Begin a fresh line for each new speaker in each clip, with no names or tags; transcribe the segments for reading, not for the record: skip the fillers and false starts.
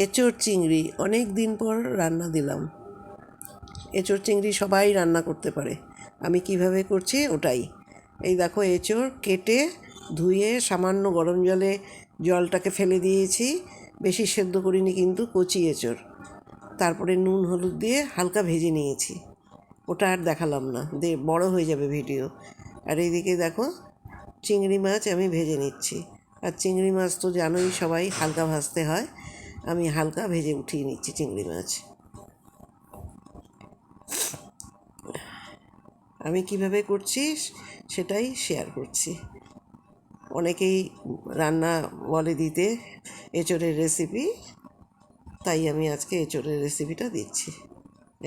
এঁচোড় চিংড়ি অনেক দিন পর রান্না দিলাম। এঁচোড় চিংড়ি সবাই রান্না করতে পারে, আমি কিভাবে করছি ওটাই। এই দেখো, এঁচোড় কেটে ধুয়ে সামান্য গরম জলে জলটাকে ফেলে দিয়েছি, বেশি সেদ্ধ করিনি কিন্তু, কচি এঁচোড়। তারপরে নুন হলুদ দিয়ে হালকা ভেজে নিয়েছি, ওটা আর দেখালাম না, বড় হয়ে যাবে ভিডিও। আর এইদিকে দেখো, চিংড়ি মাছ আমি ভেজে নিচ্ছি। আর চিংড়ি মাছ তো জানোই সবাই হালকা ভাজতে হয়, আমি হালকা ভেজে উঠিয়ে নিচ্ছি চিংড়ি মাছ। আমি কিভাবে করছি সেটাই শেয়ার করছি। অনেকেই রান্না বলে দিতে এঁচোড়ের রেসিপি, তাই আমি আজকে এঁচোড়ের রেসিপিটা দিচ্ছি।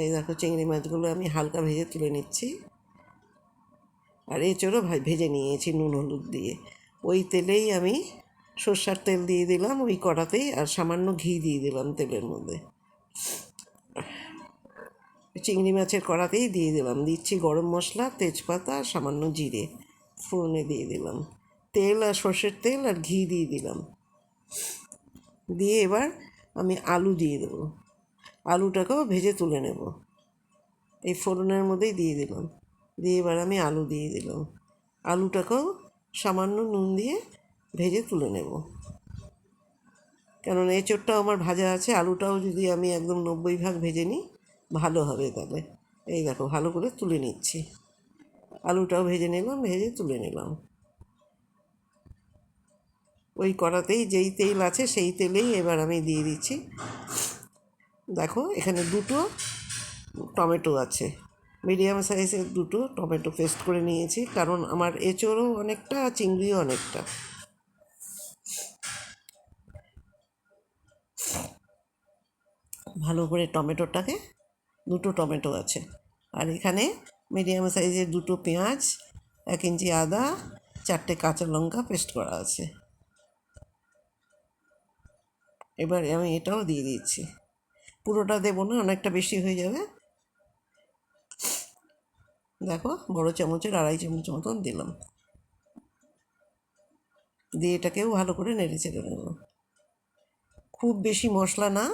এই দেখো, চিংড়ি মাছগুলো আমি হালকা ভেজে তুলে নিচ্ছি। আর এঁচোড়ও ভেজে নিয়েছি নুন হলুদ দিয়ে। ওই তেলেই আমি সর্ষার তেল দিয়ে দিলাম ওই কড়াতেই, আর সামান্য ঘি দিয়ে দিলাম তেলের মধ্যে। চিংড়ি মাছের কড়াতেই দিয়ে দিচ্ছি গরম মশলা, তেজপাতা, সামান্য জিরে ফোড়নে দিয়ে দিলাম। তেল আর সর্ষের তেল আর ঘি দিয়ে দিলাম। দিয়ে এবার আমি আলু দিয়ে দেবো, আলুটাকেও ভেজে তুলে নেব। এই ফোড়নের মধ্যেই দিয়ে দিলাম। দিয়ে এবার আমি আলু দিয়ে দিলাম, আলুটাকেও সামান্য নুন দিয়ে ভেজে তুলে নেব। কেননা এঁচোড়টাও আমার ভাজা আছে, আলুটাও যদি আমি একদম 90% ভেজে নিই ভালো হবে তাহলে। এই দেখো, ভালো করে তুলে নিচ্ছি, আলুটাও ভেজে নিলাম, ভেজে তুলে নিলাম। ওই কড়াতেই যেই তেল আছে সেই তেলেই এবার আমি দিয়ে দিচ্ছি। দেখো, এখানে 2টো টমেটো আছে, মিডিয়াম সাইজের 2টো টমেটো পেস্ট করে নিয়েছি, কারণ আমার এঁচোড়ও অনেকটা, চিংড়িও অনেকটা। ভালো করে টমেটোটাকে, 2টো টমেটো আছে, আর এখানে মিডিয়াম সাইজের 2টো পেঁয়াজ, 1 ইঞ্চি আদা, 4টে কাঁচা লঙ্কা পেস্ট করা আছে। এবার আমি এটাও দিয়ে দিচ্ছি, পুরোটা দেবো না, অনেকটা বেশি হয়ে যাবে। দেখো, বড় চামচের 2.5 চামচ মতন দিলাম। দিয়ে এটাকেও ভালো করে নেড়ে চেড়ে নেব। খুব বেশি মশলা না,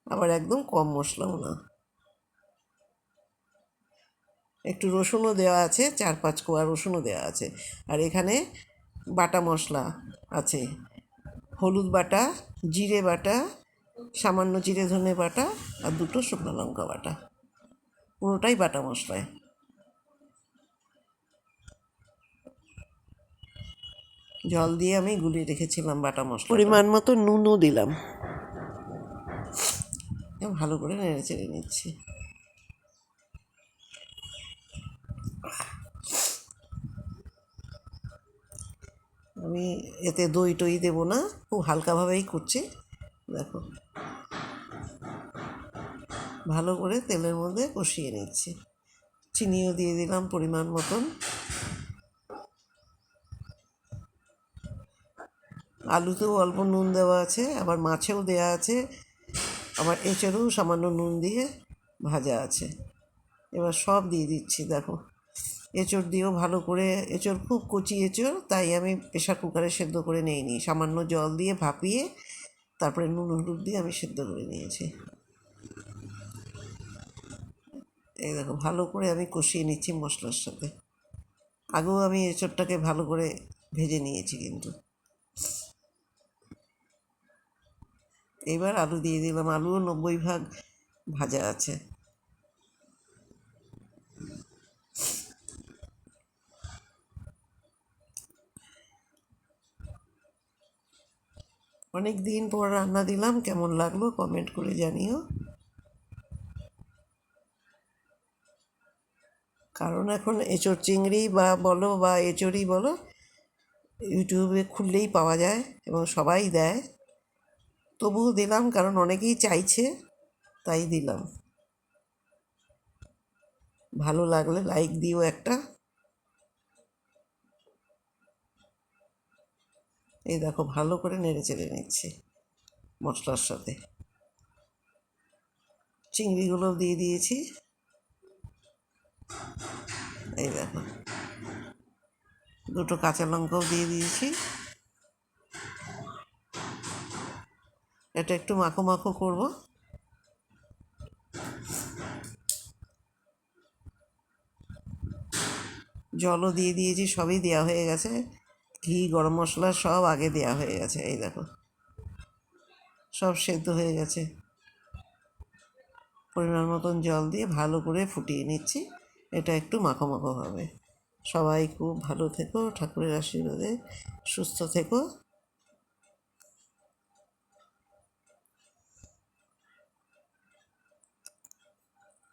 আবার একদম কম মশলাও না। একটু রসুনও দেওয়া আছে, 4-5 কোয়া রসুনও দেওয়া আছে। আর এখানে বাটা মশলা আছে, হলুদ বাটা, জিরে বাটা, সামান্য জিরে ধনে বাটা, আর 2টো শুকনো লঙ্কা বাটা, পুরোটাই বাটা মশলায়। জল দিয়ে আমি গুলিয়ে রেখেছিলাম বাটা মশলা। পরিমাণ মতো নুনও দিলাম, ভালো করে নেড়ে চেড়ে নিচ্ছি। আমি এতে দই টই দেবো না, খুব হালকাভাবেই করছি। দেখো, ভালো করে তেলের মধ্যে কষিয়ে নিচ্ছি। চিনিও দিয়ে দিলাম পরিমাণ মতন। আলুতেও অল্প নুন দেওয়া আছে, আবার মাছেও দেওয়া আছে, আবার এঁচড়েও সামান্য নুন দিয়ে ভাজা আছে। এবার সব দিয়ে দিচ্ছি। দেখো, এঁচড় দিয়েও ভালো করে, এঁচড় খুব কচি এঁচড়, তাই আমি প্রেশার কুকারে সেদ্ধ করে নিইনি, সামান্য জল দিয়ে ভাপিয়ে তারপরে নুন হলুদ দিয়ে আমি সেদ্ধ করে নিয়েছি। এই দেখো, ভালো করে আমি কষিয়ে নিচ্ছি মশলার সাথে। আগেও আমি এঁচড়টাকে ভালো করে ভেজে নিয়েছি কিন্তু। এবার আলু দিয়ে দিলাম, আলুও 90% ভাজা আছে। অনেক দিন পর রান্না দিলাম, কেমন লাগলো কমেন্ট করে জানিও। কারণ এখন এঁচোড় চিংড়ি বলো বা এঁচোড়ই বলো, ইউটিউবে খুললেই পাওয়া যায় এবং সবাই দেয়। তবুও দিলাম, কারণ অনেকেই চাইছে, তাই দিলাম। ভালো লাগলে লাইক দিও একটা। এই দেখো, ভালো করে নেড়ে চেড়ে নিচ্ছি মশলার সাথে। চিংড়িগুলোও দিয়ে দিয়েছি। এই দেখো, 2টো কাঁচা লঙ্কাও দিয়ে দিয়েছি। এটা একটু মাখো মাখো করব। জলও দিয়ে দিয়েছি, সবই দেওয়া হয়ে গেছে। ঘি, গরম মশলা সব আগে দেওয়া হয়ে গেছে। এই দেখো সব সেদ্ধ হয়ে গেছে। পরিমাণ মতন জল দিয়ে ভালো করে ফুটিয়ে নিচ্ছি। এটা একটু মাখো মাখো হবে। সবাই খুব ভালো থেকো, ঠাকুরের আশীর্বাদে সুস্থ থেকো।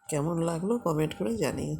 কেমন লাগলো কমেন্ট করে জানিও।